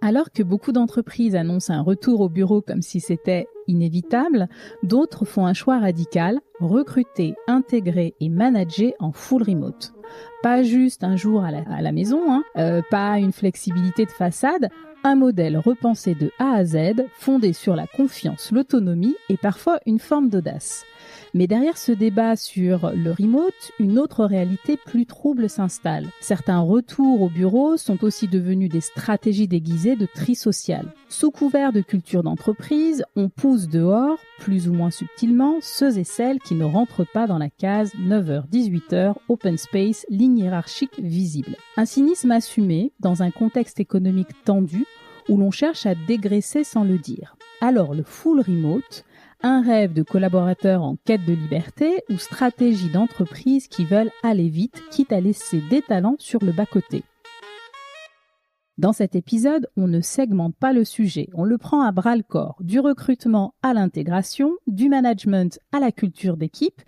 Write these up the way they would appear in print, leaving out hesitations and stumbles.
Alors que beaucoup d'entreprises annoncent un retour au bureau comme si c'était inévitable, d'autres font un choix radical, recruter, intégrer et manager en full remote. Pas juste un jour à la maison, pas une flexibilité de façade, un modèle repensé de A à Z, fondé sur la confiance, l'autonomie et parfois une forme d'audace. Mais derrière ce débat sur le remote, une autre réalité plus trouble s'installe. Certains retours au bureau sont aussi devenus des stratégies déguisées de tri social. Sous couvert de culture d'entreprise, on pousse dehors, plus ou moins subtilement, ceux et celles qui ne rentrent pas dans la case 9h-18h, open space, ligne hiérarchique visible. Un cynisme assumé dans un contexte économique tendu où l'on cherche à dégraisser sans le dire. Alors le full remote, un rêve de collaborateurs en quête de liberté ou stratégie d'entreprises qui veulent aller vite, quitte à laisser des talents sur le bas-côté. Dans cet épisode, on ne segmente pas le sujet, on le prend à bras-le-corps, du recrutement à l'intégration, du management à la culture d'équipe,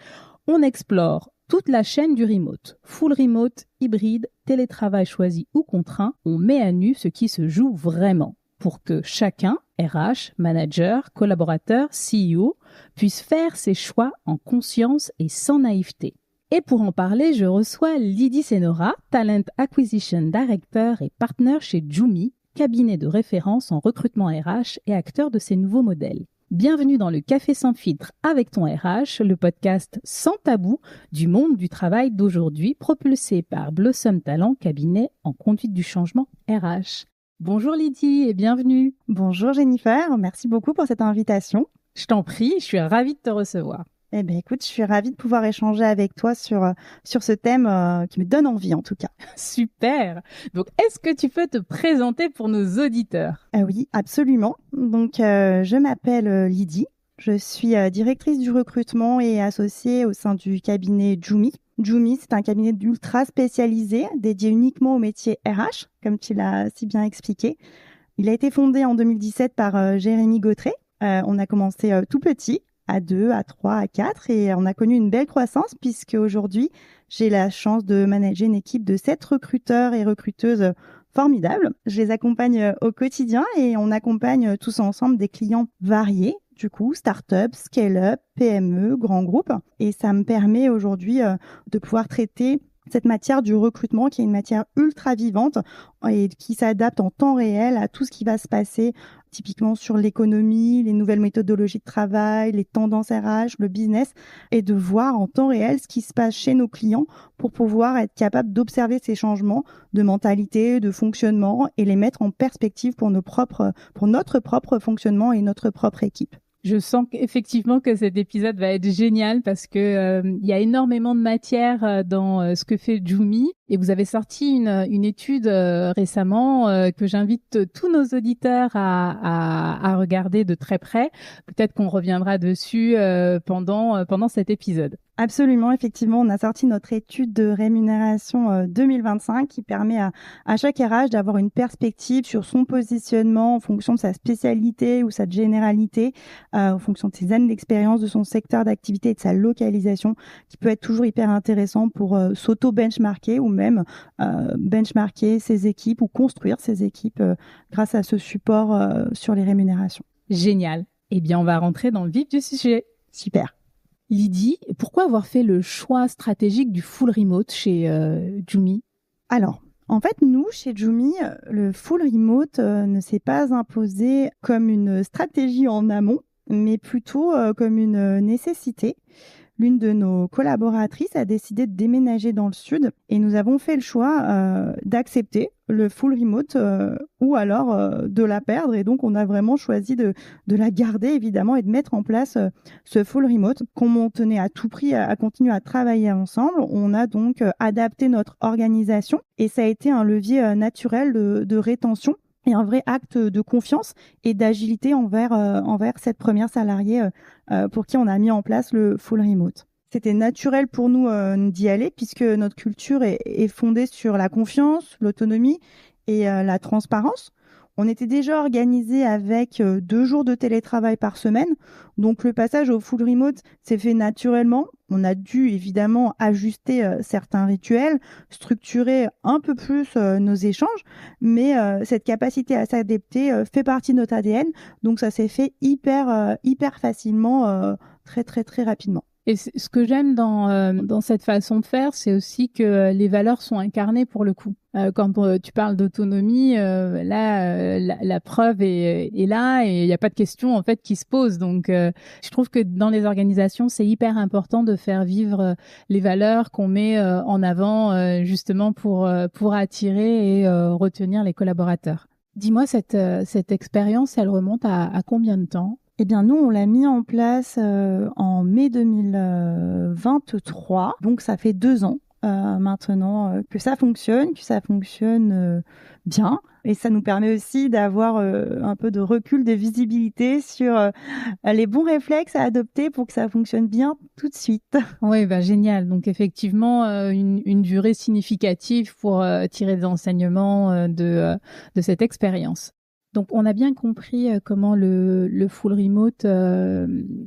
on explore toute la chaîne du remote, full remote, hybride, télétravail choisi ou contraint, on met à nu ce qui se joue vraiment pour que chacun, RH, manager, collaborateur, CEO, puisse faire ses choix en conscience et sans naïveté. Et pour en parler, je reçois Lydie Senora, Talent Acquisition Director et partner chez Jumi, cabinet de référence en recrutement RH et acteur de ces nouveaux modèles. Bienvenue dans le Café sans filtre avec ton RH, le podcast sans tabou du monde du travail d'aujourd'hui, propulsé par Blossom Talent, cabinet en conduite du changement RH. Bonjour Lydie et bienvenue. Bonjour Jennifer, merci beaucoup pour cette invitation. Je t'en prie, je suis ravie de te recevoir. Eh bien écoute, je suis ravie de pouvoir échanger avec toi sur ce thème qui me donne envie en tout cas. Super. Donc est-ce que tu peux te présenter pour nos auditeurs ? Oui, absolument. Donc je m'appelle Lydie, je suis directrice du recrutement et associée au sein du cabinet Jumi. Jumi, c'est un cabinet ultra spécialisé, dédié uniquement au métier RH, comme tu l'as si bien expliqué. Il a été fondé en 2017 par Jérémy Gautret. On a commencé tout petit, à 2, à 3, à 4, et on a connu une belle croissance puisque aujourd'hui, j'ai la chance de manager une équipe de 7 recruteurs et recruteuses formidables. Je les accompagne au quotidien et on accompagne tous ensemble des clients variés. Du coup, start-up, scale-up, PME, grands groupes. Et ça me permet aujourd'hui de pouvoir traiter cette matière du recrutement qui est une matière ultra vivante et qui s'adapte en temps réel à tout ce qui va se passer typiquement sur l'économie, les nouvelles méthodologies de travail, les tendances RH, le business, et de voir en temps réel ce qui se passe chez nos clients pour pouvoir être capable d'observer ces changements de mentalité, de fonctionnement et les mettre en perspective pour notre propre fonctionnement et notre propre équipe. Je sens effectivement que cet épisode va être génial parce que il y a énormément de matière dans ce que fait Jumi et vous avez sorti une étude récemment que j'invite tous nos auditeurs à regarder de très près. Peut-être qu'on reviendra dessus pendant cet épisode. Absolument, effectivement, on a sorti notre étude de rémunération 2025 qui permet à chaque RH d'avoir une perspective sur son positionnement en fonction de sa spécialité ou sa généralité, en fonction de ses années d'expérience, de son secteur d'activité et de sa localisation, qui peut être toujours hyper intéressant pour s'auto-benchmarker ou même benchmarker ses équipes ou construire ses équipes grâce à ce support sur les rémunérations. Génial. Eh bien, on va rentrer dans le vif du sujet. Super. Lydie, pourquoi avoir fait le choix stratégique du full remote chez Jumi ? Alors, en fait, nous, chez Jumi, le full remote ne s'est pas imposé comme une stratégie en amont, mais plutôt comme une nécessité. L'une de nos collaboratrices a décidé de déménager dans le sud et nous avons fait le choix d'accepter le full remote ou alors de la perdre. Et donc, on a vraiment choisi de la garder, évidemment, et de mettre en place ce full remote. Comme on tenait à tout prix à continuer à travailler ensemble, on a donc adapté notre organisation et ça a été un levier naturel de rétention et un vrai acte de confiance et d'agilité envers cette première salariée pour qui on a mis en place le full remote. C'était naturel pour nous d'y aller puisque notre culture est fondée sur la confiance, l'autonomie et la transparence. On était déjà organisé avec 2 jours de télétravail par semaine. Donc, le passage au full remote s'est fait naturellement. On a dû évidemment ajuster certains rituels, structurer un peu plus nos échanges, mais cette capacité à s'adapter fait partie de notre ADN. Donc, ça s'est fait hyper facilement, très, très, très rapidement. Et ce que j'aime dans cette façon de faire, c'est aussi que les valeurs sont incarnées pour le coup. Quand tu parles d'autonomie, là, la preuve est là et il n'y a pas de question en fait qui se pose. Donc, je trouve que dans les organisations, c'est hyper important de faire vivre les valeurs qu'on met en avant justement pour attirer et retenir les collaborateurs. Dis-moi, cette expérience, elle remonte à combien de temps? Eh bien, nous, on l'a mis en place en mai 2023. Donc, ça fait 2 ans maintenant que ça fonctionne bien. Et ça nous permet aussi d'avoir un peu de recul, de visibilité sur les bons réflexes à adopter pour que ça fonctionne bien tout de suite. Oui, bah, génial. Donc, effectivement, une durée significative pour tirer des enseignements de cette expérience. Donc, on a bien compris comment le full remote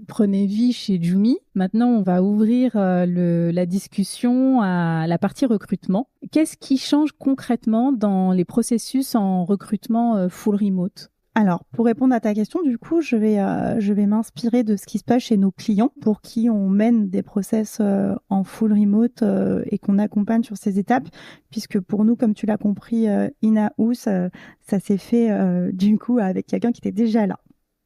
prenait vie chez Joumi. Maintenant, on va ouvrir la discussion à la partie recrutement. Qu'est-ce qui change concrètement dans les processus en recrutement full remote ? Alors, pour répondre à ta question, du coup, je vais m'inspirer de ce qui se passe chez nos clients pour qui on mène des process en full remote et qu'on accompagne sur ces étapes, puisque pour nous, comme tu l'as compris, in-house, ça s'est fait du coup avec quelqu'un qui était déjà là.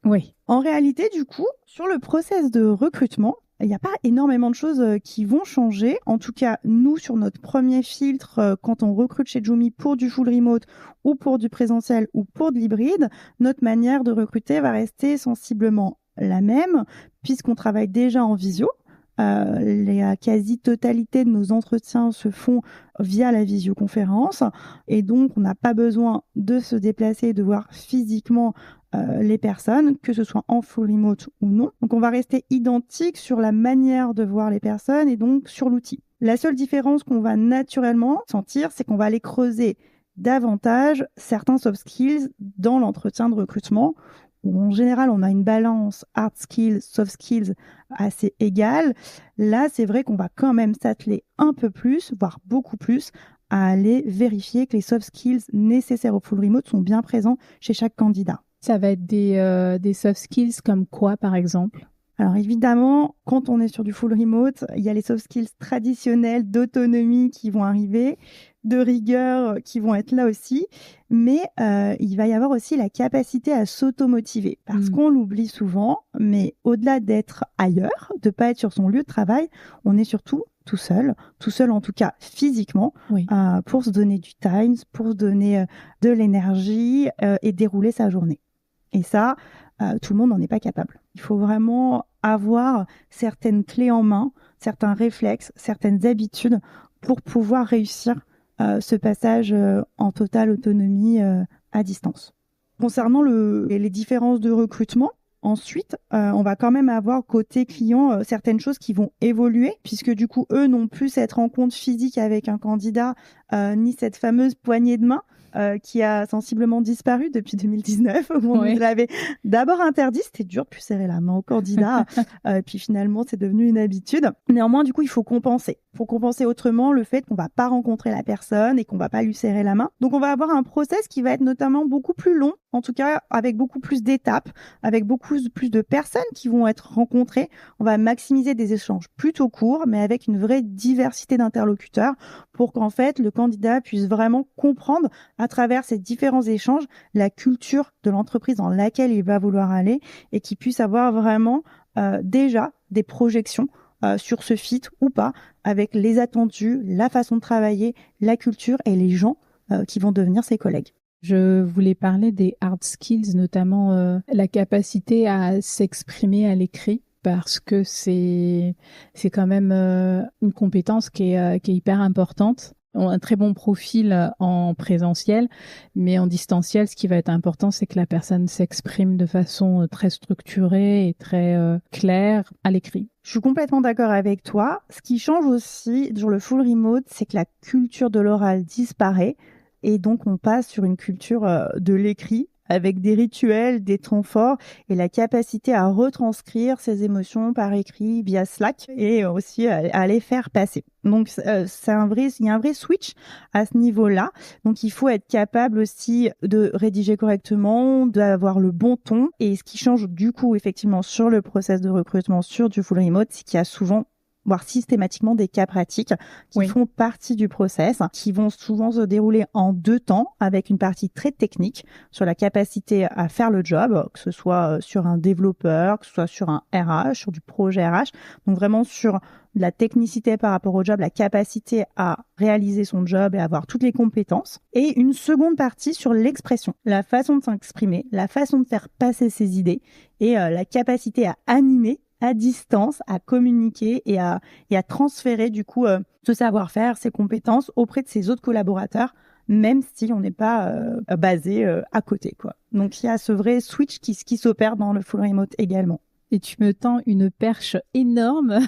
Oui. En réalité, du coup, sur le process de recrutement, il n'y a pas énormément de choses qui vont changer. En tout cas, nous, sur notre premier filtre, quand on recrute chez Joumi pour du full remote ou pour du présentiel ou pour de l'hybride, notre manière de recruter va rester sensiblement la même puisqu'on travaille déjà en visio. La quasi-totalité de nos entretiens se font via la visioconférence et donc on n'a pas besoin de se déplacer et de voir physiquement les personnes, que ce soit en full remote ou non. Donc on va rester identique sur la manière de voir les personnes et donc sur l'outil. La seule différence qu'on va naturellement sentir, c'est qu'on va aller creuser davantage certains soft skills dans l'entretien de recrutement. En général, on a une balance hard skills, soft skills assez égale. Là, c'est vrai qu'on va quand même s'atteler un peu plus, voire beaucoup plus, à aller vérifier que les soft skills nécessaires au full remote sont bien présents chez chaque candidat. Ça va être des soft skills comme quoi, par exemple ? Alors évidemment, quand on est sur du full remote, il y a les soft skills traditionnels d'autonomie qui vont arriver, de rigueur qui vont être là aussi, mais il va y avoir aussi la capacité à s'automotiver, parce qu'on l'oublie souvent, mais au-delà d'être ailleurs, de pas être sur son lieu de travail, on est surtout tout seul en tout cas physiquement, oui. Pour se donner du time, pour se donner de l'énergie et dérouler sa journée. Et ça, tout le monde n'en est pas capable. Il faut vraiment avoir certaines clés en main, certains réflexes, certaines habitudes pour pouvoir réussir ce passage en totale autonomie à distance. Concernant les différences de recrutement, ensuite, on va quand même avoir côté client certaines choses qui vont évoluer, puisque du coup, eux n'ont plus cette rencontre physique avec un candidat, ni cette fameuse poignée de main qui a sensiblement disparu depuis 2019, où on nous l'avait d'abord interdit, c'était dur de plus serrer la main au candidat, puis finalement c'est devenu une habitude. Néanmoins, du coup, il faut compenser. Il faut compenser autrement le fait qu'on va pas rencontrer la personne et qu'on va pas lui serrer la main. Donc on va avoir un process qui va être notamment beaucoup plus long, en tout cas avec beaucoup plus d'étapes, avec beaucoup plus de personnes qui vont être rencontrées. On va maximiser des échanges plutôt courts, mais avec une vraie diversité d'interlocuteurs pour qu'en fait le candidat puisse vraiment comprendre à travers ces différents échanges la culture de l'entreprise dans laquelle il va vouloir aller et qu'il puisse avoir vraiment déjà des projections sur ce fit ou pas avec les attendus, la façon de travailler, la culture et les gens qui vont devenir ses collègues. Je voulais parler des hard skills, notamment la capacité à s'exprimer à l'écrit, parce que c'est quand même une compétence qui est hyper importante. On a un très bon profil en présentiel, mais en distanciel, ce qui va être important, c'est que la personne s'exprime de façon très structurée et très claire à l'écrit. Je suis complètement d'accord avec toi. Ce qui change aussi sur le full remote, c'est que la culture de l'oral disparaît et donc on passe sur une culture de l'écrit avec des rituels, des temps forts et la capacité à retranscrire ses émotions par écrit via Slack et aussi à les faire passer. Donc, il y a un vrai switch à ce niveau-là. Donc, il faut être capable aussi de rédiger correctement, d'avoir le bon ton. Et ce qui change du coup, effectivement, sur le process de recrutement sur du full remote, c'est qu'il y a souvent voire systématiquement des cas pratiques qui font partie du process, qui vont souvent se dérouler en 2 temps, avec une partie très technique sur la capacité à faire le job, que ce soit sur un développeur, que ce soit sur un RH, sur du projet RH, donc vraiment sur de la technicité par rapport au job, la capacité à réaliser son job et avoir toutes les compétences. Et une seconde partie sur l'expression, la façon de s'exprimer, la façon de faire passer ses idées et la capacité à animer à distance, à communiquer et à transférer du coup ce savoir-faire, ses compétences auprès de ses autres collaborateurs, même si on n'est pas basé à côté, quoi. Donc il y a ce vrai switch qui s'opère dans le full remote également. Et tu me tends une perche énorme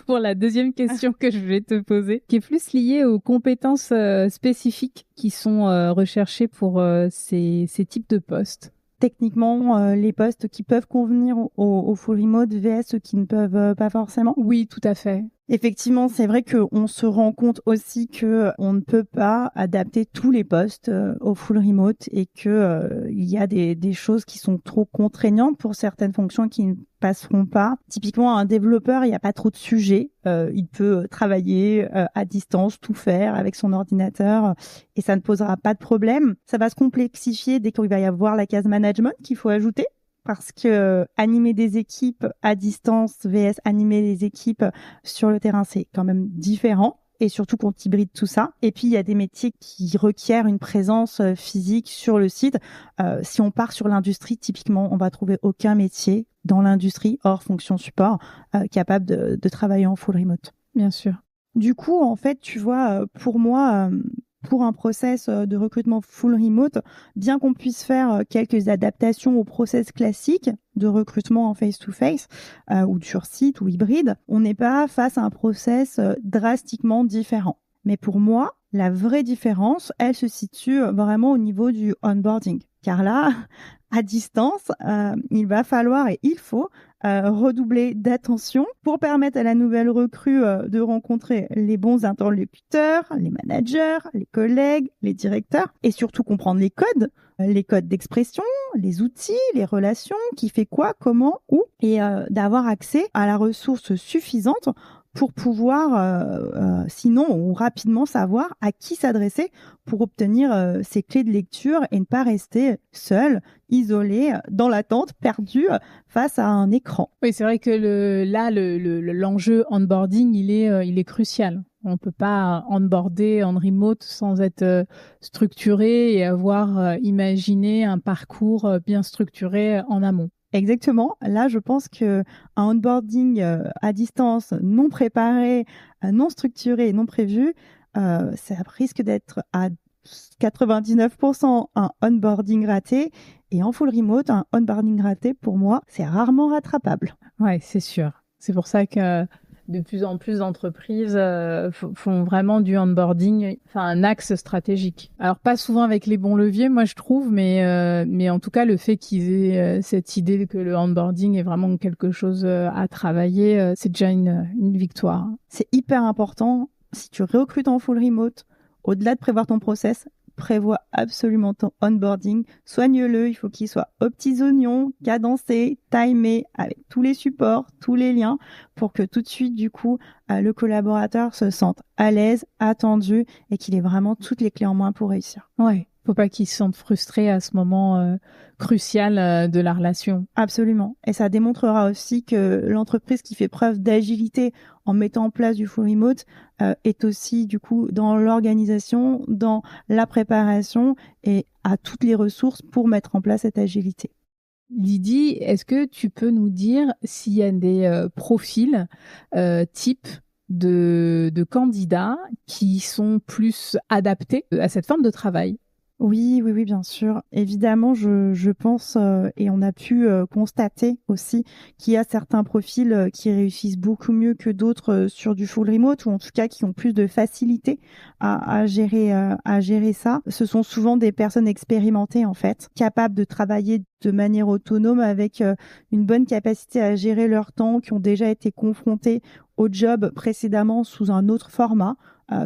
pour la deuxième question que je vais te poser, qui est plus liée aux compétences spécifiques qui sont recherchées pour ces types de postes. Techniquement, les postes qui peuvent convenir au full remote vs ceux qui ne peuvent pas forcément. Oui, tout à fait. Effectivement, c'est vrai qu'on se rend compte aussi que on ne peut pas adapter tous les postes au full remote et que il y a des choses qui sont trop contraignantes pour certaines fonctions qui ne passeront pas. Typiquement, un développeur, il n'y a pas trop de sujets. Il peut travailler à distance, tout faire avec son ordinateur et ça ne posera pas de problème. Ça va se complexifier dès qu'il va y avoir la case management qu'il faut ajouter. Parce que animer des équipes à distance vs animer les équipes sur le terrain, c'est quand même différent. Et surtout qu'on hybride tout ça. Et puis, il y a des métiers qui requièrent une présence physique sur le site. Si on part sur l'industrie, typiquement, on va trouver aucun métier dans l'industrie, hors fonction support, capable de travailler en full remote. Bien sûr. Du coup, en fait, tu vois, pour moi... pour un process de recrutement full remote, bien qu'on puisse faire quelques adaptations au process classique de recrutement en face-to-face ou sur site ou hybride, on n'est pas face à un process drastiquement différent. Mais pour moi, la vraie différence, elle se situe vraiment au niveau du onboarding. Car là, à distance, il va falloir et il faut redoubler d'attention pour permettre à la nouvelle recrue de rencontrer les bons interlocuteurs, les managers, les collègues, les directeurs et surtout comprendre les codes d'expression, les outils, les relations, qui fait quoi, comment, où et d'avoir accès à la ressource suffisante pour pouvoir, sinon ou rapidement savoir à qui s'adresser pour obtenir ces clés de lecture et ne pas rester seul, isolé, dans l'attente, perdu face à un écran. Oui, c'est vrai que l'enjeu onboarding, il est crucial. On peut pas onboarder en remote sans être structuré et avoir imaginé un parcours bien structuré en amont. Exactement. Là, je pense que un onboarding à distance, non préparé, non structuré et non prévu, ça risque d'être à 99% un onboarding raté. Et en full remote, un onboarding raté, pour moi, c'est rarement rattrapable. Ouais, c'est sûr. C'est pour ça que de plus en plus d'entreprises font vraiment du onboarding, enfin un axe stratégique. Alors pas souvent avec les bons leviers, moi je trouve, mais en tout cas le fait qu'ils aient cette idée que le onboarding est vraiment quelque chose à travailler, c'est déjà une victoire. C'est hyper important. Si tu recrutes en full remote, au-delà de prévoir ton process, prévois absolument ton onboarding. Soigne-le, il faut qu'il soit aux petits oignons, cadencé, timé, avec tous les supports, tous les liens, pour que tout de suite, du coup, le collaborateur se sente à l'aise, attendu, et qu'il ait vraiment toutes les clés en main pour réussir. Ouais. Faut pas qu'ils se sentent frustrés à ce moment crucial de la relation. Absolument. Et ça démontrera aussi que l'entreprise qui fait preuve d'agilité en mettant en place du full remote est aussi du coup dans l'organisation, dans la préparation et a toutes les ressources pour mettre en place cette agilité. Lydie, est-ce que tu peux nous dire s'il y a des profils types de candidats qui sont plus adaptés à cette forme de travail? Oui, oui, oui, bien sûr. Évidemment, je pense, et on a pu constater aussi qu'il y a certains profils qui réussissent beaucoup mieux que d'autres sur du full remote, ou en tout cas qui ont plus de facilité à gérer ça. Ce sont souvent des personnes expérimentées, en fait, capables de travailler de manière autonome avec une bonne capacité à gérer leur temps, qui ont déjà été confrontés au job précédemment sous un autre format,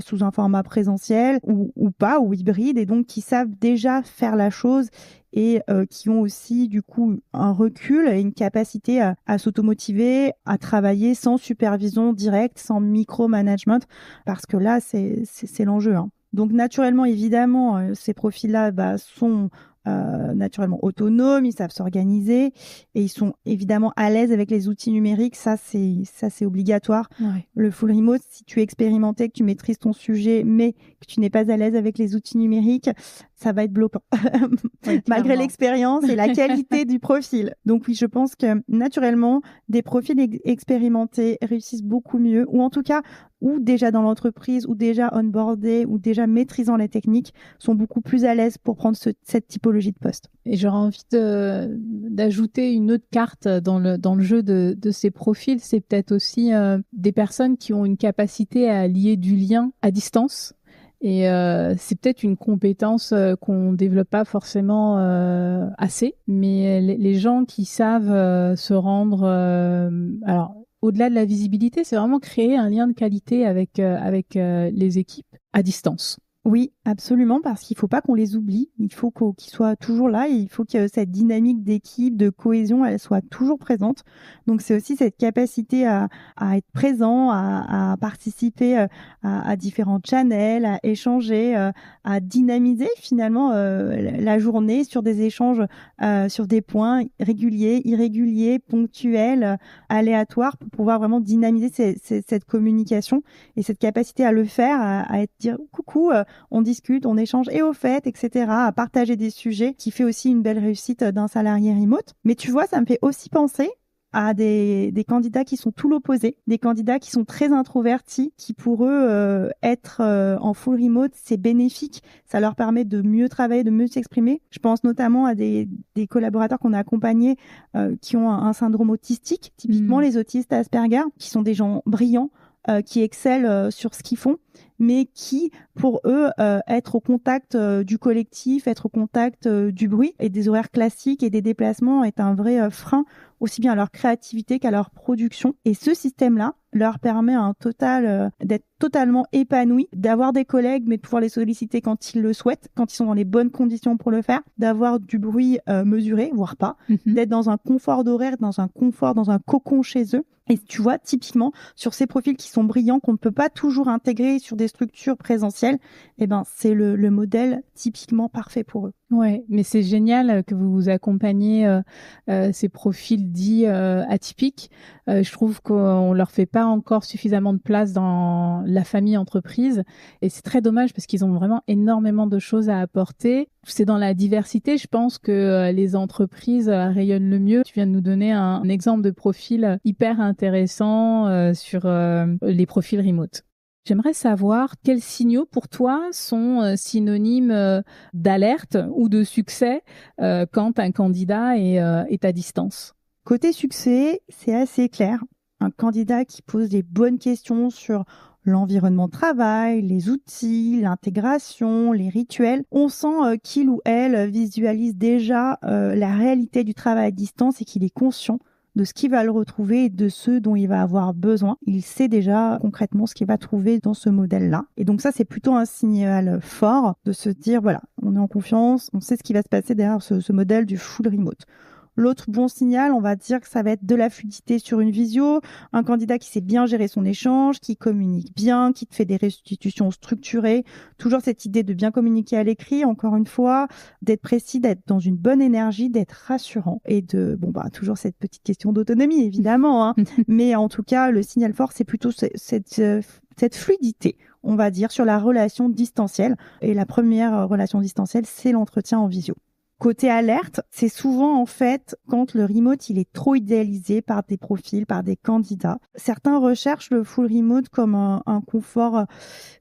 sous un format présentiel ou pas, ou hybride, et donc qui savent déjà faire la chose et qui ont aussi du coup un recul et une capacité à s'automotiver, à travailler sans supervision directe, sans micromanagement, parce que là, c'est l'enjeu, hein. Donc naturellement, évidemment, ces profils-là sont naturellement autonomes, ils savent s'organiser et ils sont évidemment à l'aise avec les outils numériques. Ça, c'est obligatoire. Ouais. Le full remote, si tu es expérimenté, que tu maîtrises ton sujet, mais que tu n'es pas à l'aise avec les outils numériques, ça va être bloquant, Oui, malgré clairement. l'expérience et la qualité du profil. Donc oui, je pense que naturellement, des profils expérimentés réussissent beaucoup mieux, ou en tout cas, ou déjà dans l'entreprise, ou déjà onboardés, ou déjà maîtrisant les techniques, sont beaucoup plus à l'aise pour prendre cette typologie de poste. Et j'aurais envie d'ajouter une autre carte dans le jeu de ces profils. C'est peut-être aussi des personnes qui ont une capacité à lier du lien à distance. Et c'est peut-être une compétence qu'on développe pas forcément assez. Mais les gens qui savent se rendre... alors, au-delà de la visibilité, c'est vraiment créer un lien de qualité avec les équipes à distance. Oui, absolument, parce qu'il faut pas qu'on les oublie. Il faut qu'ils soient toujours là et il faut que cette dynamique d'équipe, de cohésion, elle soit toujours présente. Donc, c'est aussi cette capacité à être présent, à participer à différents channels, à échanger, à dynamiser finalement la journée sur des échanges, sur des points réguliers, irréguliers, ponctuels, aléatoires, pour pouvoir vraiment dynamiser cette communication et cette capacité à le faire, à être dire coucou. On discute, on échange et au fait, etc., à partager des sujets qui fait aussi une belle réussite d'un salarié remote. Mais tu vois, ça me fait aussi penser à des candidats qui sont tout l'opposé, des candidats qui sont très introvertis, qui pour eux, être en full remote, c'est bénéfique. Ça leur permet de mieux travailler, de mieux s'exprimer. Je pense notamment à des collaborateurs qu'on a accompagnés qui ont un syndrome autistique, typiquement les autistes Asperger, qui sont des gens brillants, qui excellent sur ce qu'ils font, mais qui, pour eux, être au contact du collectif, être au contact du bruit et des horaires classiques et des déplacements est un vrai frein, aussi bien à leur créativité qu'à leur production. Et ce système-là leur permet d'être totalement épanouis, d'avoir des collègues, mais de pouvoir les solliciter quand ils le souhaitent, quand ils sont dans les bonnes conditions pour le faire, d'avoir du bruit mesuré, voire pas, d'être dans un confort d'horaire, dans un cocon chez eux. Et tu vois, typiquement, sur ces profils qui sont brillants, qu'on ne peut pas toujours intégrer sur des structures présentielles, eh ben, c'est le modèle typiquement parfait pour eux. Ouais, mais c'est génial que vous accompagnez ces profils dits atypiques. Je trouve qu'on leur fait pas encore suffisamment de place dans la famille entreprise, et c'est très dommage parce qu'ils ont vraiment énormément de choses à apporter. C'est dans la diversité, je pense, que les entreprises rayonnent le mieux. Tu viens de nous donner un exemple de profil hyper intéressant sur les profils remote. J'aimerais savoir quels signaux pour toi sont synonymes d'alerte ou de succès quand un candidat est à distance. Côté succès, c'est assez clair. Un candidat qui pose les bonnes questions sur l'environnement de travail, les outils, l'intégration, les rituels. On sent qu'il ou elle visualise déjà la réalité du travail à distance et qu'il est conscient de ce qu'il va le retrouver et de ce dont il va avoir besoin. Il sait déjà concrètement ce qu'il va trouver dans ce modèle-là. Et donc ça, c'est plutôt un signal fort de se dire, voilà, on est en confiance, on sait ce qui va se passer derrière ce modèle du full remote. L'autre bon signal, on va dire que ça va être de la fluidité sur une visio, un candidat qui sait bien gérer son échange, qui communique bien, qui te fait des restitutions structurées, toujours cette idée de bien communiquer à l'écrit, encore une fois, d'être précis, d'être dans une bonne énergie, d'être rassurant et toujours cette petite question d'autonomie, évidemment, hein. Mais en tout cas, le signal fort, c'est plutôt cette fluidité, on va dire, sur la relation distancielle. Et la première relation distancielle, c'est l'entretien en visio. Côté alerte, c'est souvent en fait quand le remote il est trop idéalisé par des profils, par des candidats. Certains recherchent le full remote comme un confort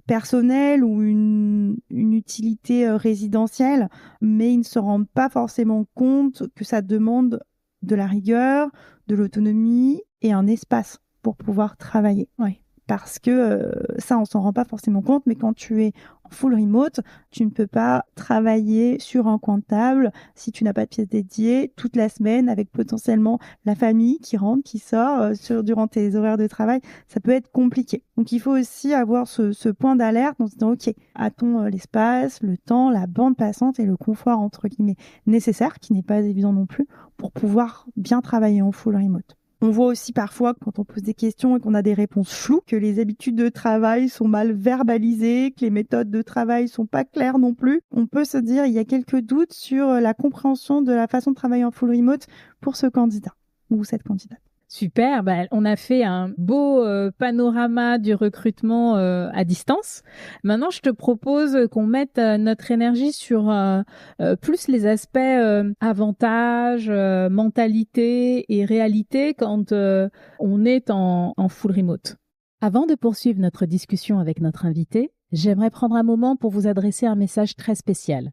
personnel ou une utilité résidentielle, mais ils ne se rendent pas forcément compte que ça demande de la rigueur, de l'autonomie et un espace pour pouvoir travailler. Oui. Parce que ça, on s'en rend pas forcément compte, mais quand tu es en full remote, tu ne peux pas travailler sur un coin de table si tu n'as pas de pièce dédiée toute la semaine avec potentiellement la famille qui rentre, qui sort durant tes horaires de travail. Ça peut être compliqué. Donc, il faut aussi avoir ce point d'alerte en se disant, OK, a-t-on l'espace, le temps, la bande passante et le confort, entre guillemets, nécessaire, qui n'est pas évident non plus, pour pouvoir bien travailler en full remote. On voit aussi parfois, quand on pose des questions et qu'on a des réponses floues, que les habitudes de travail sont mal verbalisées, que les méthodes de travail sont pas claires non plus. On peut se dire, il y a quelques doutes sur la compréhension de la façon de travailler en full remote pour ce candidat ou cette candidate. Super, on a fait un beau panorama du recrutement à distance. Maintenant, je te propose qu'on mette notre énergie sur plus les aspects avantages, mentalité et réalité quand on est en full remote. Avant de poursuivre notre discussion avec notre invité, j'aimerais prendre un moment pour vous adresser un message très spécial.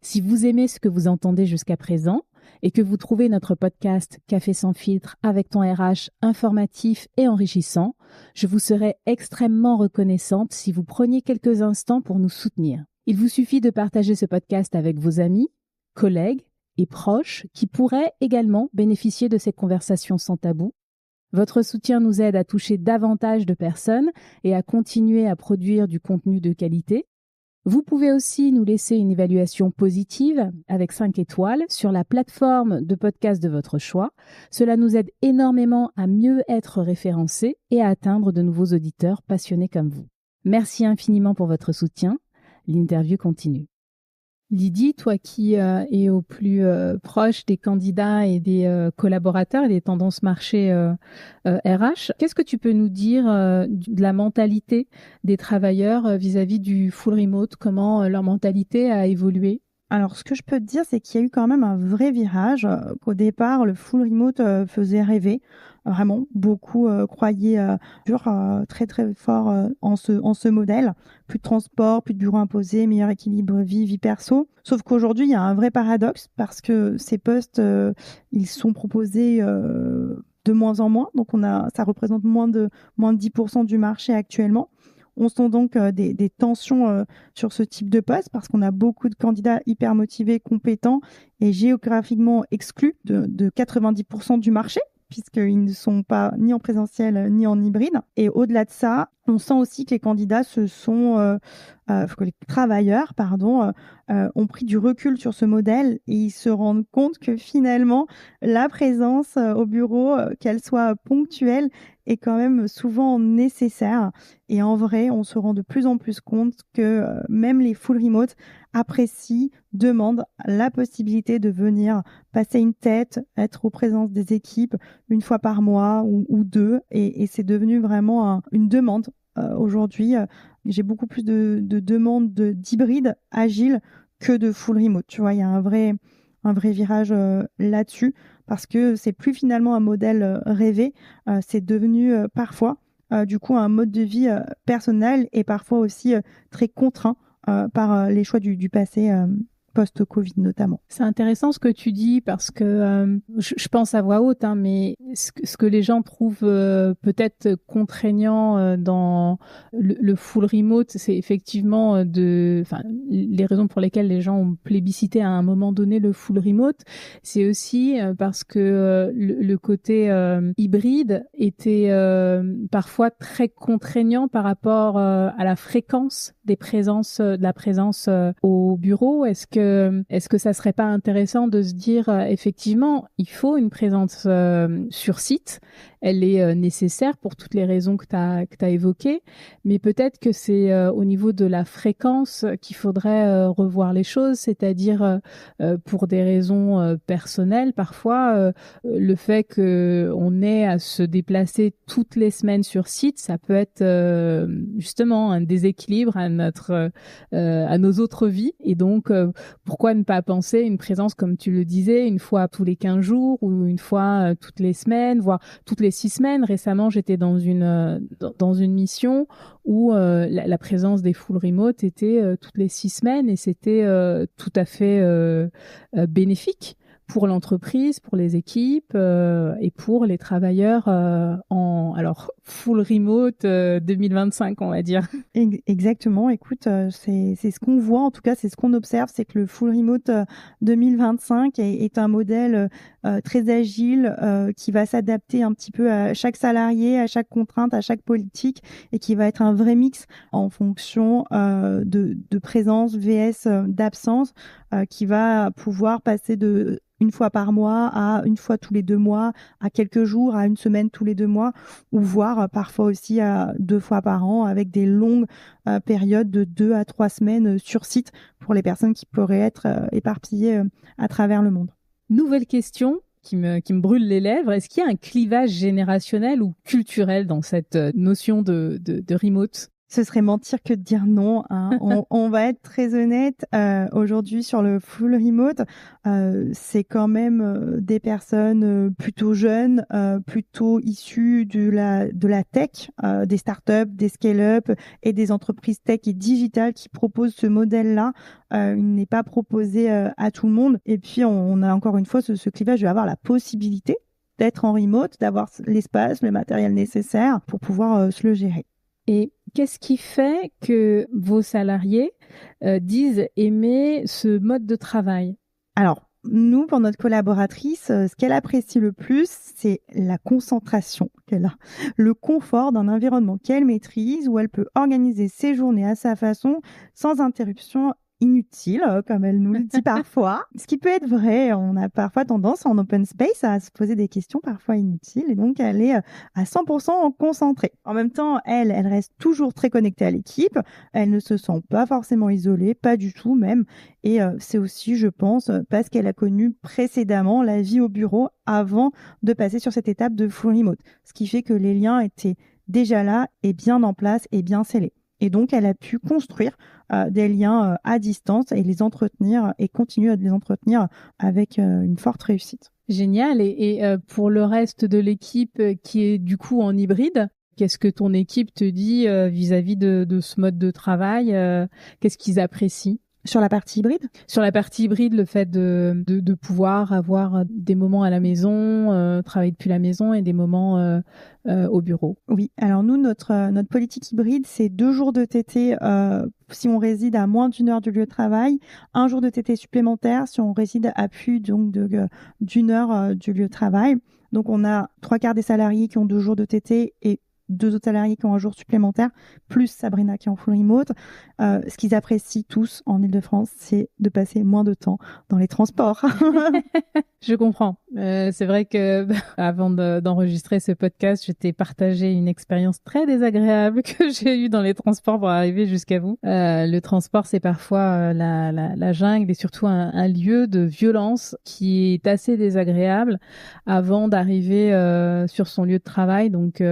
Si vous aimez ce que vous entendez jusqu'à présent, et que vous trouvez notre podcast Café sans filtre avec ton RH informatif et enrichissant, je vous serais extrêmement reconnaissante si vous preniez quelques instants pour nous soutenir. Il vous suffit de partager ce podcast avec vos amis, collègues et proches qui pourraient également bénéficier de ces conversations sans tabou. Votre soutien nous aide à toucher davantage de personnes et à continuer à produire du contenu de qualité. Vous pouvez aussi nous laisser une évaluation positive avec 5 étoiles sur la plateforme de podcast de votre choix. Cela nous aide énormément à mieux être référencés et à atteindre de nouveaux auditeurs passionnés comme vous. Merci infiniment pour votre soutien. L'interview continue. Lydie, toi qui es au plus proche des candidats et des collaborateurs et des tendances marché RH, qu'est-ce que tu peux nous dire de la mentalité des travailleurs vis-à-vis du full remote? Comment leur mentalité a évolué? Alors, ce que je peux te dire, c'est qu'il y a eu quand même un vrai virage. Qu'au départ, le full remote faisait rêver. Vraiment, beaucoup croyaient très très fort en ce modèle. Plus de transport, plus de bureaux imposés, meilleur équilibre vie perso. Sauf qu'aujourd'hui, il y a un vrai paradoxe parce que ces postes, ils sont proposés de moins en moins. Donc, ça représente moins de 10% du marché actuellement. On sent donc des tensions sur ce type de poste parce qu'on a beaucoup de candidats hyper motivés, compétents et géographiquement exclus de 90% du marché, puisqu'ils ne sont pas ni en présentiel ni en hybride. Et au-delà de ça, on sent aussi que les candidats que les travailleurs, ont pris du recul sur ce modèle et ils se rendent compte que finalement, la présence au bureau, qu'elle soit ponctuelle, est quand même souvent nécessaire. Et en vrai, on se rend de plus en plus compte que même les full remote apprécient, demandent la possibilité de venir passer une tête, être aux présences des équipes une fois par mois ou deux. Et c'est devenu vraiment une demande. Aujourd'hui, j'ai beaucoup plus de demandes d'hybrides agiles que de full remote. Tu vois, il y a un vrai virage là-dessus parce que c'est plus finalement un modèle rêvé. C'est devenu parfois, du coup, un mode de vie personnel et parfois aussi très contraint par les choix du passé post-Covid notamment. C'est intéressant ce que tu dis parce que je pense à voix haute, mais ce que les gens trouvent peut-être contraignant dans le full remote, c'est effectivement les raisons pour lesquelles les gens ont plébiscité à un moment donné le full remote, c'est aussi parce que le côté hybride était parfois très contraignant par rapport à la fréquence de la présence au bureau. Est-ce que ça serait pas intéressant de se dire effectivement, il faut une présence sur site, elle est nécessaire pour toutes les raisons que tu as évoquées, mais peut-être que c'est au niveau de la fréquence qu'il faudrait revoir les choses, c'est-à-dire pour des raisons personnelles parfois, le fait qu'on ait à se déplacer toutes les semaines sur site, ça peut être justement un déséquilibre à à nos autres vies, et donc pourquoi ne pas penser une présence, comme tu le disais, une fois tous les 15 jours ou une fois toutes les semaines, voire toutes les 6 semaines. Récemment, j'étais dans une mission où la présence des full remote était toutes les 6 semaines, et c'était tout à fait bénéfique pour l'entreprise, pour les équipes et pour les travailleurs alors full remote 2025, on va dire. Exactement. Écoute, c'est ce qu'on voit, en tout cas, c'est ce qu'on observe, c'est que le full remote 2025 est un modèle très agile qui va s'adapter un petit peu à chaque salarié, à chaque contrainte, à chaque politique, et qui va être un vrai mix en fonction de présence vs d'absence, qui va pouvoir passer de une fois par mois à une fois tous les 2 mois, à quelques jours, à une semaine tous les 2 mois, ou voire parfois aussi à 2 fois par an, avec des longues périodes de 2 à 3 semaines sur site pour les personnes qui pourraient être éparpillées à travers le monde. Nouvelle question qui me brûle les lèvres. Est-ce qu'il y a un clivage générationnel ou culturel dans cette notion de remote ? Ce serait mentir que de dire non, hein. On va être très honnête. Aujourd'hui, sur le full remote, c'est quand même des personnes plutôt jeunes, plutôt issues de la tech, des startups, des scale-up et des entreprises tech et digitales qui proposent ce modèle-là. Il n'est pas proposé à tout le monde. Et puis, on a encore une fois ce clivage de avoir la possibilité d'être en remote, d'avoir l'espace, le matériel nécessaire pour pouvoir se le gérer. Et qu'est-ce qui fait que vos salariés disent aimer ce mode de travail ? Alors, nous, pour notre collaboratrice, ce qu'elle apprécie le plus, c'est la concentration qu'elle a, le confort d'un environnement qu'elle maîtrise, où elle peut organiser ses journées à sa façon, sans interruption inutile, comme elle nous le dit parfois. Ce qui peut être vrai, on a parfois tendance en open space à se poser des questions parfois inutiles, et donc elle est à 100% concentrée. En même temps, elle reste toujours très connectée à l'équipe, elle ne se sent pas forcément isolée, pas du tout même, et c'est aussi, je pense, parce qu'elle a connu précédemment la vie au bureau avant de passer sur cette étape de full remote, ce qui fait que les liens étaient déjà là et bien en place et bien scellés. Et donc, elle a pu construire des liens à distance et les entretenir et continuer à les entretenir avec une forte réussite. Génial. Et pour le reste de l'équipe qui est du coup en hybride, qu'est-ce que ton équipe te dit vis-à-vis de ce mode de travail ? Qu'est-ce qu'ils apprécient ? Sur la partie hybride ? Sur la partie hybride, le fait de pouvoir avoir des moments à la maison, travailler depuis la maison, et des moments au bureau. Oui, alors nous, notre politique hybride, c'est 2 jours de TT si on réside à moins d'1 heure du lieu de travail, 1 jour de TT supplémentaire si on réside à plus donc d'1 heure du lieu de travail. Donc on a 3/4 des salariés qui ont 2 jours de TT et 2 autres salariés qui ont 1 jour supplémentaire, plus Sabrina qui est en full remote. Ce qu'ils apprécient tous en Île-de-France, c'est de passer moins de temps dans les transports. Je comprends. C'est vrai que avant d'enregistrer ce podcast, je t'ai partagé une expérience très désagréable que j'ai eue dans les transports pour arriver jusqu'à vous. Le transport, c'est parfois la jungle, et surtout un lieu de violence qui est assez désagréable avant d'arriver sur son lieu de travail. Donc,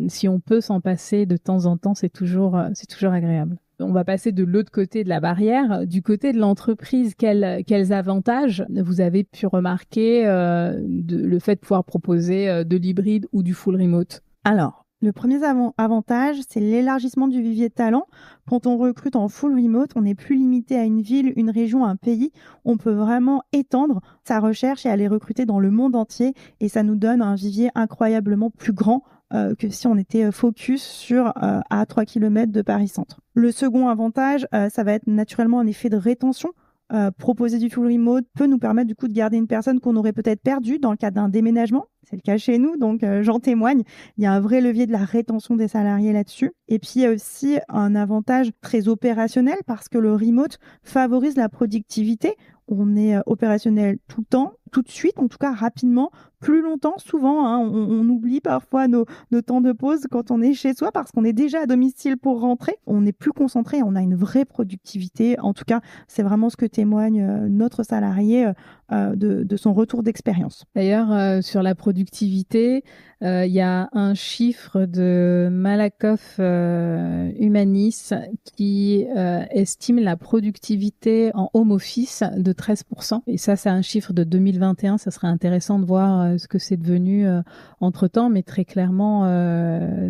si on peut s'en passer de temps en temps, c'est toujours agréable. On va passer de l'autre côté de la barrière, du côté de l'entreprise. Quels avantages vous avez pu remarquer le fait de pouvoir proposer de l'hybride ou du full remote ? Alors, le premier avantage, c'est l'élargissement du vivier de talent. Quand on recrute en full remote, on n'est plus limité à une ville, une région, un pays. On peut vraiment étendre sa recherche et aller recruter dans le monde entier. Et ça nous donne un vivier incroyablement plus grand que si on était focus sur à 3 km de Paris-Centre. Le second avantage, ça va être naturellement un effet de rétention. Proposer du full remote peut nous permettre du coup de garder une personne qu'on aurait peut-être perdue dans le cadre d'un déménagement. C'est le cas chez nous, donc j'en témoigne. Il y a un vrai levier de la rétention des salariés là-dessus. Et puis il y a aussi un avantage très opérationnel parce que le remote favorise la productivité. On est opérationnel tout le temps, tout de suite, en tout cas rapidement, plus longtemps souvent. On oublie parfois nos temps de pause quand on est chez soi parce qu'on est déjà à domicile pour rentrer. On est plus concentré, on a une vraie productivité. En tout cas, c'est vraiment ce que témoigne notre salarié de son retour d'expérience. D'ailleurs, sur la productivité, il y a un chiffre de Malakoff Humanis qui estime la productivité en home office de 13%. Et ça, c'est un chiffre de 2021. Ça serait intéressant de voir ce que c'est devenu entre-temps, mais très clairement,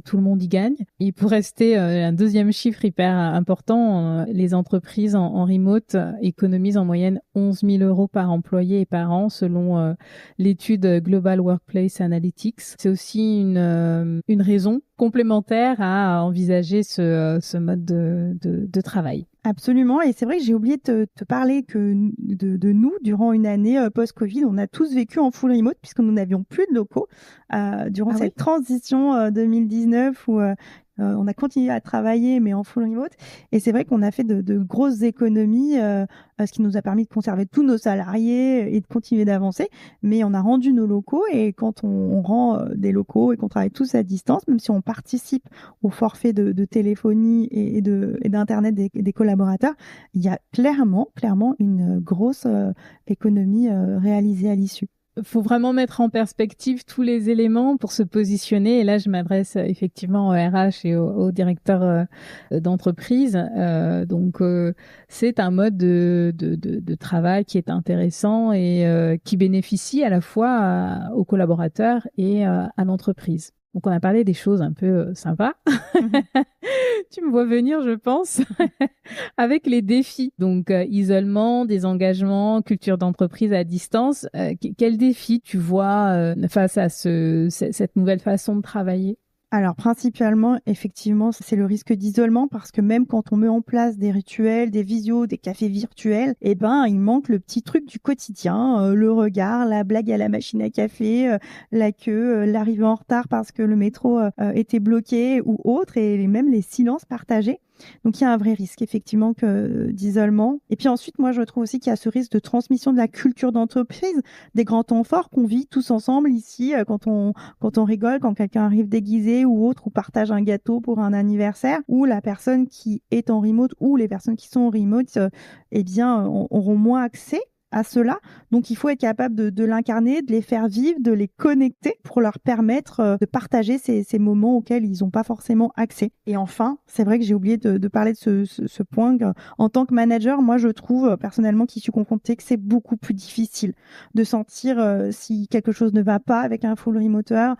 tout le monde y gagne. Et pour rester un deuxième chiffre hyper important, les entreprises en remote économisent en moyenne 11 000 euros par employé et par an, selon l'étude Global Workplace Analytics. C'est aussi une raison complémentaire à envisager ce mode de travail. Absolument. Et c'est vrai que j'ai oublié de te parler de nous, durant une année post-Covid, on a tous vécu en full remote puisque nous n'avions plus de locaux durant cette transition 2019 où on a continué à travailler, mais en full remote. Et c'est vrai qu'on a fait de grosses économies, ce qui nous a permis de conserver tous nos salariés et de continuer d'avancer. Mais on a rendu nos locaux et quand on rend des locaux et qu'on travaille tous à distance, même si on participe au forfait de téléphonie et d'Internet des collaborateurs, il y a clairement une grosse économie réalisée à l'issue. Faut vraiment mettre en perspective tous les éléments pour se positionner. Et là, je m'adresse effectivement au RH et au directeur d'entreprise. Donc, c'est un mode de travail qui est intéressant et qui bénéficie à la fois aux collaborateurs et à l'entreprise. Donc, on a parlé des choses un peu sympas. Tu me vois venir, je pense, avec les défis. Donc, isolement, désengagement, culture d'entreprise à distance. Quel défi tu vois face à cette nouvelle façon de travailler ? Alors, principalement, effectivement, c'est le risque d'isolement parce que même quand on met en place des rituels, des visios, des cafés virtuels, il manque le petit truc du quotidien, le regard, la blague à la machine à café, la queue, l'arrivée en retard parce que le métro était bloqué ou autre et même les silences partagés. Donc, il y a un vrai risque, effectivement, d'isolement. Et puis ensuite, moi, je trouve aussi qu'il y a ce risque de transmission de la culture d'entreprise, des grands temps forts qu'on vit tous ensemble ici, quand on rigole, quand quelqu'un arrive déguisé ou autre, ou partage un gâteau pour un anniversaire, ou la personne qui est en remote ou les personnes qui sont en remote, auront moins accès à cela. Donc, il faut être capable de l'incarner, de les faire vivre, de les connecter pour leur permettre de partager ces moments auxquels ils n'ont pas forcément accès. Et enfin, c'est vrai que j'ai oublié de parler de ce point. En tant que manager, moi, je trouve personnellement qui suis confrontée que c'est beaucoup plus difficile de sentir si quelque chose ne va pas avec un full remoteur,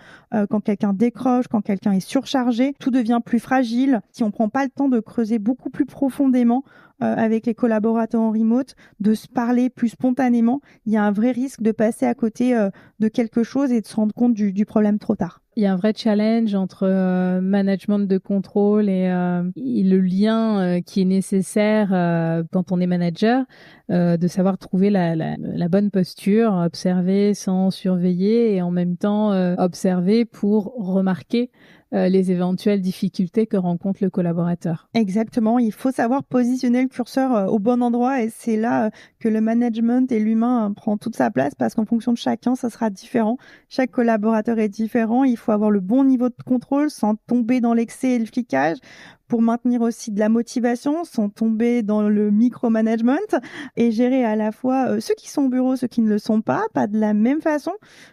quand quelqu'un décroche, quand quelqu'un est surchargé. Tout devient plus fragile si on ne prend pas le temps de creuser beaucoup plus profondément avec les collaborateurs en remote, de se parler plus spontanément. Il y a un vrai risque de passer à côté de quelque chose et de se rendre compte du problème trop tard. Il y a un vrai challenge entre management de contrôle et le lien qui est nécessaire quand on est manager, de savoir trouver la bonne posture, observer sans surveiller et en même temps observer pour remarquer les éventuelles difficultés que rencontre le collaborateur. Exactement, il faut savoir positionner le curseur au bon endroit et c'est là que le management et l'humain prend toute sa place parce qu'en fonction de chacun, ça sera différent. Chaque collaborateur est différent, il faut avoir le bon niveau de contrôle sans tomber dans l'excès et le flicage pour maintenir aussi de la motivation sans tomber dans le micromanagement et gérer à la fois ceux qui sont au bureau, ceux qui ne le sont pas de la même façon.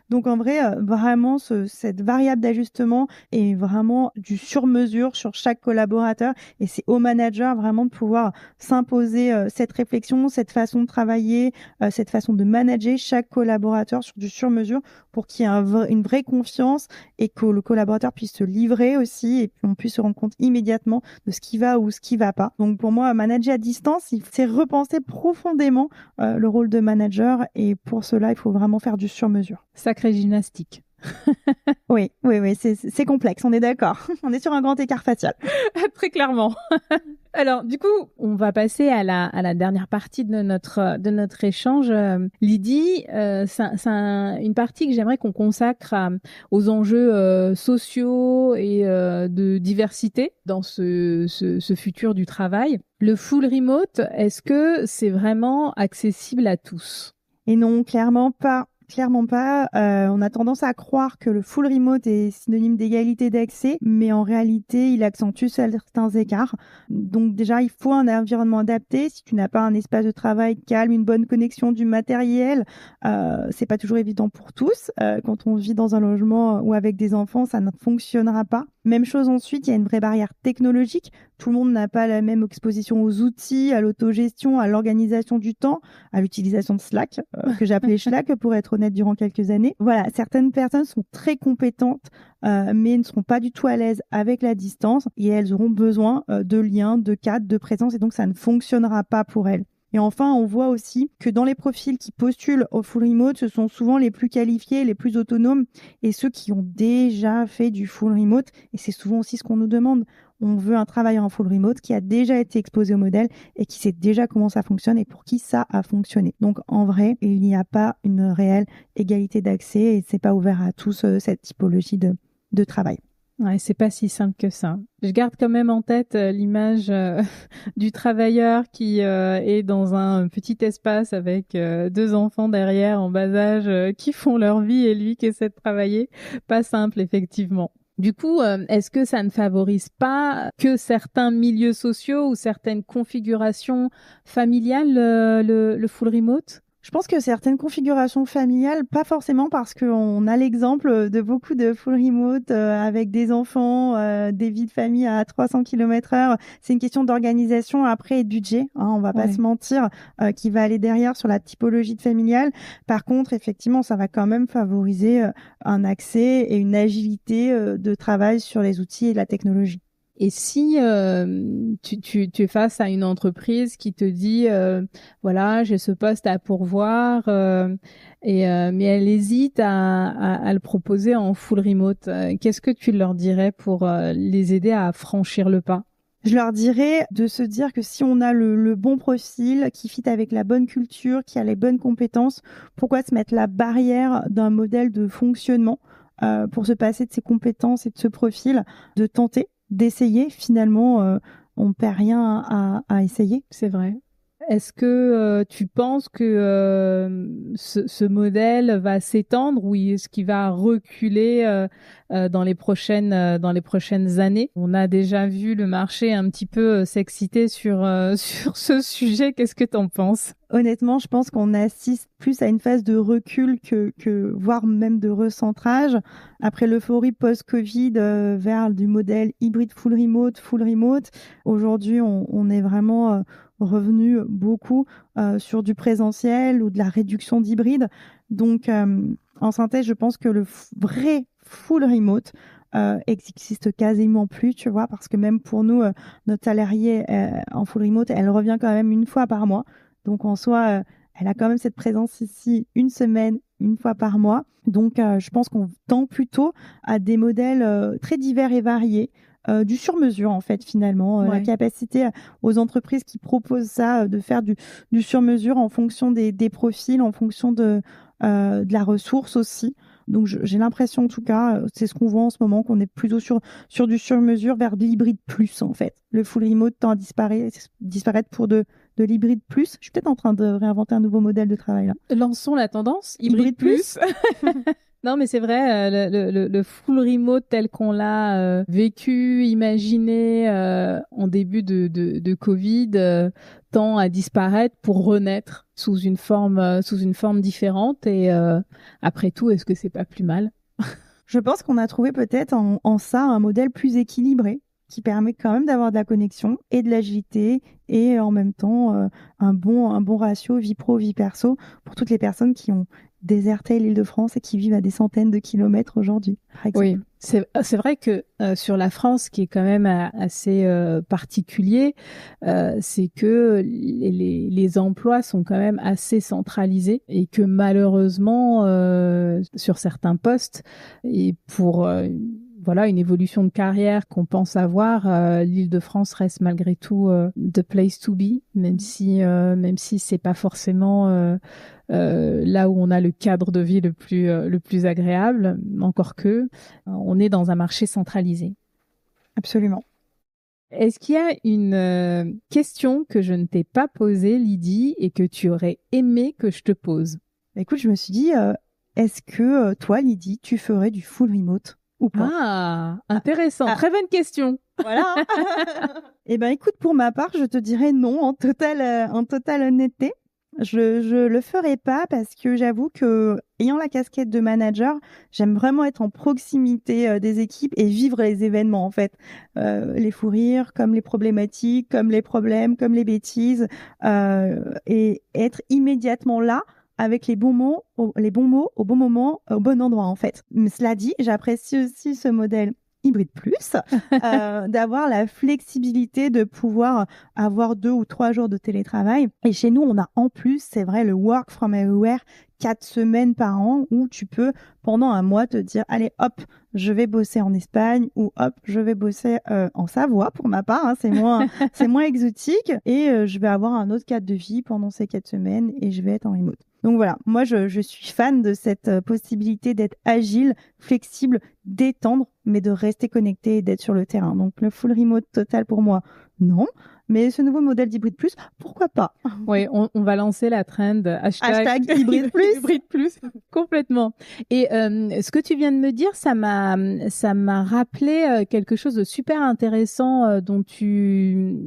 Donc en vrai, vraiment, cette variable d'ajustement est vraiment du sur-mesure sur chaque collaborateur et c'est au manager vraiment de pouvoir s'imposer cette réflexion, cette façon de travailler, cette façon de manager chaque collaborateur sur du sur-mesure pour qu'il y ait une vraie confiance et que le collaborateur puisse se livrer aussi et qu'on puisse se rendre compte immédiatement de ce qui va ou ce qui va pas. Donc pour moi, manager à distance, c'est repenser profondément le rôle de manager et pour cela, il faut vraiment faire du sur-mesure. Sacrée gymnastique. Oui, c'est complexe, on est d'accord. On est sur un grand écart facial. Très clairement. Alors, du coup, on va passer à la dernière partie de notre échange. Lydie, c'est une partie que j'aimerais qu'on consacre aux enjeux sociaux et de diversité dans ce futur du travail. Le full remote, est-ce que c'est vraiment accessible à tous ? Et non, clairement pas. clairement pas. On a tendance à croire que le full remote est synonyme d'égalité d'accès, mais en réalité, il accentue certains écarts. Donc déjà, il faut un environnement adapté. Si tu n'as pas un espace de travail calme, une bonne connexion du matériel, c'est pas toujours évident pour tous. Quand on vit dans un logement ou avec des enfants, ça ne fonctionnera pas. Même chose ensuite, il y a une vraie barrière technologique. Tout le monde n'a pas la même exposition aux outils, à l'autogestion, à l'organisation du temps, à l'utilisation de Slack, que j'ai appelé Slack pour être honnête durant quelques années. Voilà, certaines personnes sont très compétentes, mais ne seront pas du tout à l'aise avec la distance et elles auront besoin de liens, de cadres, de présence et donc ça ne fonctionnera pas pour elles. Et enfin, on voit aussi que dans les profils qui postulent au full remote, ce sont souvent les plus qualifiés, les plus autonomes et ceux qui ont déjà fait du full remote. Et c'est souvent aussi ce qu'on nous demande. On veut un travailleur en full remote qui a déjà été exposé au modèle et qui sait déjà comment ça fonctionne et pour qui ça a fonctionné. Donc, en vrai, il n'y a pas une réelle égalité d'accès et c'est pas ouvert à tous cette typologie de travail. Ouais, c'est pas si simple que ça. Je garde quand même en tête l'image du travailleur qui est dans un petit espace avec deux enfants derrière en bas âge qui font leur vie et lui qui essaie de travailler. Pas simple, effectivement. Du coup, est-ce que ça ne favorise pas que certains milieux sociaux ou certaines configurations familiales, le full remote? Je pense que certaines configurations familiales, pas forcément parce qu'on a l'exemple de beaucoup de full remote avec des enfants, des vies de famille à 300 km/h. C'est une question d'organisation après et de budget, hein, on va pas se mentir, qui va aller derrière sur la typologie de familiale. Par contre, effectivement, ça va quand même favoriser un accès et une agilité de travail sur les outils et la technologie. Et si tu es face à une entreprise qui te dit voilà, j'ai ce poste à pourvoir mais elle hésite à le proposer en full remote, qu'est-ce que tu leur dirais pour les aider à franchir le pas? Je leur dirais de se dire que si on a le bon profil, qui fit avec la bonne culture, qui a les bonnes compétences, pourquoi se mettre la barrière d'un modèle de fonctionnement pour se passer de ses compétences et de ce profil, de tenter d'essayer, finalement, on ne perd rien à essayer. C'est vrai. Est-ce que tu penses que ce modèle va s'étendre ou est-ce qu'il va reculer dans les prochaines années? On a déjà vu le marché un petit peu s'exciter sur ce sujet. Qu'est-ce que tu en penses? Honnêtement, je pense qu'on assiste plus à une phase de recul que voire même de recentrage. Après l'euphorie post-Covid vers du modèle hybride full remote, aujourd'hui, on est vraiment revenu beaucoup sur du présentiel ou de la réduction d'hybride. Donc, en synthèse, je pense que le vrai full remote existe quasiment plus, tu vois, parce que même pour nous, notre salariée en full remote, elle revient quand même une fois par mois. Donc, en soi, elle a quand même cette présence ici une semaine, une fois par mois. Donc, je pense qu'on tend plutôt à des modèles très divers et variés, du sur-mesure, en fait, finalement. La capacité aux entreprises qui proposent ça, de faire du sur-mesure en fonction des profils, en fonction de la ressource aussi. Donc, j'ai l'impression, en tout cas, c'est ce qu'on voit en ce moment, qu'on est plutôt sur du sur-mesure vers de l'hybride plus, en fait. Le full remote tend à disparaître pour de l'hybride plus. Je suis peut-être en train de réinventer un nouveau modèle de travail, là. Lançons la tendance. Hybride plus. Non, mais c'est vrai, le full remote tel qu'on l'a vécu, imaginé en début de Covid tend à disparaître pour renaître sous une forme différente. Et après tout, est-ce que c'est pas plus mal? Je pense qu'on a trouvé peut-être en ça un modèle plus équilibré qui permet quand même d'avoir de la connexion et de l'agilité et en même temps un bon ratio vie pro, vie perso pour toutes les personnes qui ont déserté l'Île-de-France et qui vivent à des centaines de kilomètres aujourd'hui, par exemple. Oui, c'est vrai que sur la France, qui est quand même assez particulier, c'est que les emplois sont quand même assez centralisés et que malheureusement, sur certains postes, et pour voilà une évolution de carrière qu'on pense avoir, l'Île-de-France reste malgré tout the place to be, même si c'est pas forcément là où on a le cadre de vie le plus agréable, encore que on est dans un marché centralisé. Absolument. Est-ce qu'il y a une question que je ne t'ai pas posée, Lydie, et que tu aurais aimé que je te pose? Écoute, je me suis dit, est-ce que toi, Lydie, tu ferais du full remote ou pas? Ah, intéressant. Très bonne question. Voilà. Eh ben, écoute, pour ma part, je te dirais non, en totale honnêteté. Je le ferai pas parce que j'avoue que, ayant la casquette de manager, j'aime vraiment être en proximité des équipes et vivre les événements, en fait. Les fous rires, comme les problématiques, comme les problèmes, comme les bêtises, et être immédiatement là avec les bons mots, au bon moment, au bon endroit, en fait. Mais cela dit, j'apprécie aussi ce modèle hybride plus, d'avoir la flexibilité de pouvoir avoir 2 ou 3 jours de télétravail. Et chez nous, on a en plus, c'est vrai, le work from everywhere, 4 semaines par an où tu peux, pendant un mois, te dire, allez, hop, je vais bosser en Espagne ou hop, je vais bosser en Savoie pour ma part, hein, c'est moins exotique et je vais avoir un autre cadre de vie pendant ces 4 semaines et je vais être en remote. Donc voilà, moi je suis fan de cette possibilité d'être agile, flexible, d'étendre, mais de rester connecté et d'être sur le terrain. Donc le full remote total pour moi, non. Mais ce nouveau modèle d'hybride plus, pourquoi pas? Oui, on va lancer la trend Hashtag hybride plus. Hybride plus, complètement. Et ce que tu viens de me dire, ça m'a rappelé quelque chose de super intéressant dont tu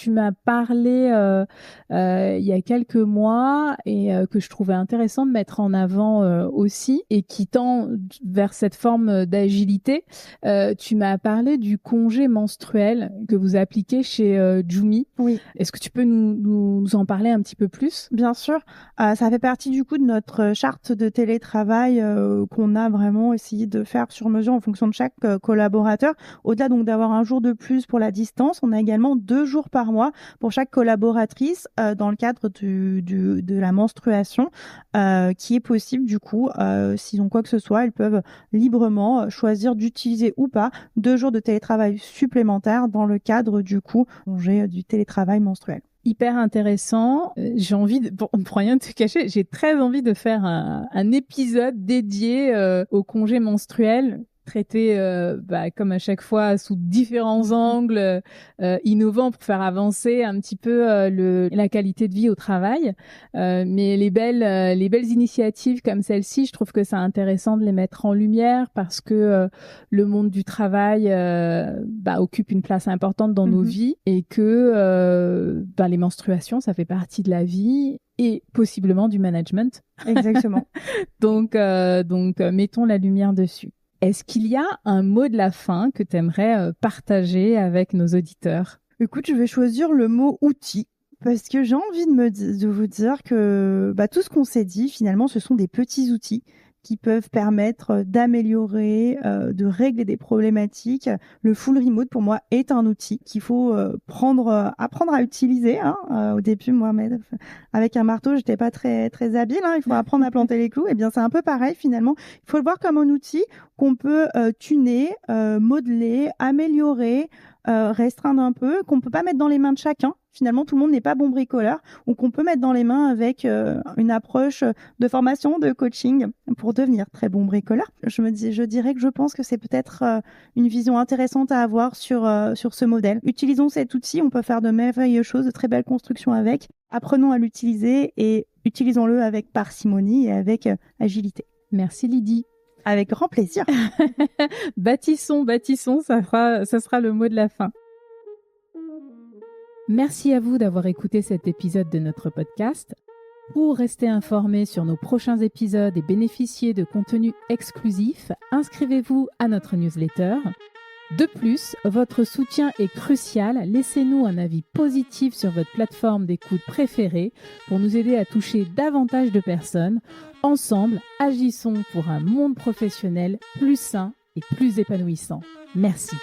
m'as parlé il y a quelques mois et que je trouvais intéressant de mettre en avant aussi et qui tend vers cette forme d'agilité. Tu m'as parlé du congé menstruel que vous appliquez chez Jumi. Oui. Est-ce que tu peux nous en parler un petit peu plus? Bien sûr. Ça fait partie du coup de notre charte de télétravail qu'on a vraiment essayé de faire sur mesure en fonction de chaque collaborateur. Au-delà donc d'avoir un jour de plus pour la distance, on a également 2 jours par mois pour chaque collaboratrice dans le cadre de la menstruation qui est possible du coup, s'ils ont quoi que ce soit, elles peuvent librement choisir d'utiliser ou pas 2 jours de télétravail supplémentaires dans le cadre du coup du télétravail menstruel. Hyper intéressant. J'ai envie pour rien te cacher, j'ai très envie de faire un épisode dédié au congé menstruel, traité comme à chaque fois sous différents angles innovants pour faire avancer un petit peu la qualité de vie au travail. Mais les belles initiatives comme celle-ci, je trouve que c'est intéressant de les mettre en lumière parce que le monde du travail occupe une place importante dans nos vies et que les menstruations, ça fait partie de la vie et possiblement du management. Exactement. donc mettons la lumière dessus. Est-ce qu'il y a un mot de la fin que tu aimerais partager avec nos auditeurs? Écoute, je vais choisir le mot outil parce que j'ai envie de vous dire que tout ce qu'on s'est dit, finalement, ce sont des petits outils qui peuvent permettre d'améliorer, de régler des problématiques. Le full remote, pour moi, est un outil qu'il faut apprendre à utiliser. Au début, moi, avec un marteau, j'étais pas très très habile. Il faut apprendre à planter les clous. Eh bien, c'est un peu pareil finalement. Il faut le voir comme un outil qu'on peut tuner, modeler, améliorer, restreindre un peu, qu'on peut pas mettre dans les mains de chacun. Finalement, tout le monde n'est pas bon bricoleur, ou qu'on peut mettre dans les mains avec une approche de formation, de coaching pour devenir très bon bricoleur. Je dirais que je pense que c'est peut-être une vision intéressante à avoir sur ce modèle. Utilisons cet outil, on peut faire de merveilleuses choses, de très belles constructions avec. Apprenons à l'utiliser et utilisons-le avec parcimonie et avec agilité. Merci Lydie. Avec grand plaisir. Bâtissons, ça sera le mot de la fin. Merci à vous d'avoir écouté cet épisode de notre podcast. Pour rester informé sur nos prochains épisodes et bénéficier de contenus exclusifs, inscrivez-vous à notre newsletter. De plus, votre soutien est crucial. Laissez-nous un avis positif sur votre plateforme d'écoute préférée pour nous aider à toucher davantage de personnes. Ensemble, agissons pour un monde professionnel plus sain et plus épanouissant. Merci.